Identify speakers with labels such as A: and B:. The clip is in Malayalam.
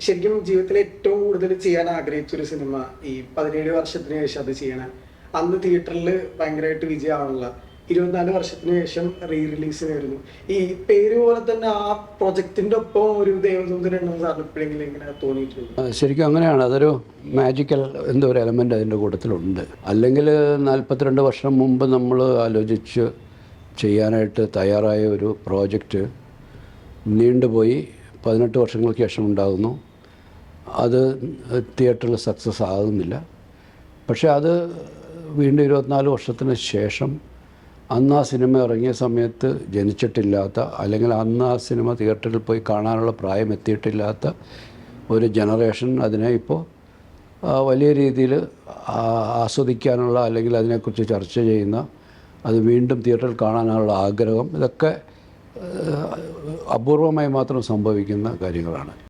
A: ശരിക്കും ജീവിതത്തിൽ ഏറ്റവും കൂടുതൽ ചെയ്യാൻ ആഗ്രഹിച്ചൊരു സിനിമ ഈ 17 വർഷത്തിന് ശേഷം അത് ചെയ്യണ അന്ന് തിയേറ്ററിൽ ഭയങ്കരമായിട്ട് വിജയമാണുള്ള 24 വർഷത്തിന് ശേഷം റീ റിലീസിന് വരുന്നു. ഈ പേര് പോലെ തന്നെ ആ പ്രൊജക്ടിന്റെ ഒപ്പം ഒരു ദേവദൂതൻ ഉണ്ടെന്ന് സാറിന് എപ്പോഴെങ്കിലും ഇങ്ങനെ തോന്നിയിട്ടുണ്ട്?
B: ശരിക്കും അങ്ങനെയാണ്. അതൊരു മാജിക്കൽ എന്തോ ഒരു എലമെൻ്റ് അതിൻ്റെ കൂട്ടത്തിലുണ്ട്. അല്ലെങ്കിൽ 42 വർഷം മുമ്പ് നമ്മൾ ആലോചിച്ച് ചെയ്യാനായിട്ട് തയ്യാറായ ഒരു പ്രോജക്റ്റ് നീണ്ടുപോയി 18 വർഷങ്ങൾക്ക് ശേഷം ഉണ്ടാകുന്നു. അത് തിയേറ്ററിൽ സക്സസ് ആകുന്നില്ല. പക്ഷേ അത് വീണ്ടും 24 വർഷത്തിന് ശേഷം അന്ന് ആ സിനിമ ഇറങ്ങിയ സമയത്ത് ജനിച്ചിട്ടില്ലാത്ത, അല്ലെങ്കിൽ അന്ന് ആ സിനിമ തിയേറ്ററിൽ പോയി കാണാനുള്ള പ്രായം എത്തിയിട്ടില്ലാത്ത ഒരു ജനറേഷൻ അതിനെ ഇപ്പോൾ വലിയ രീതിയിൽ ആസ്വദിക്കാനുള്ള, അല്ലെങ്കിൽ അതിനെക്കുറിച്ച് ചർച്ച ചെയ്യുന്ന, അത് വീണ്ടും തിയേറ്ററിൽ കാണാനുള്ള ആഗ്രഹം, ഇതൊക്കെ അപൂർവമായി മാത്രം സംഭവിക്കുന്ന കാര്യങ്ങളാണ്.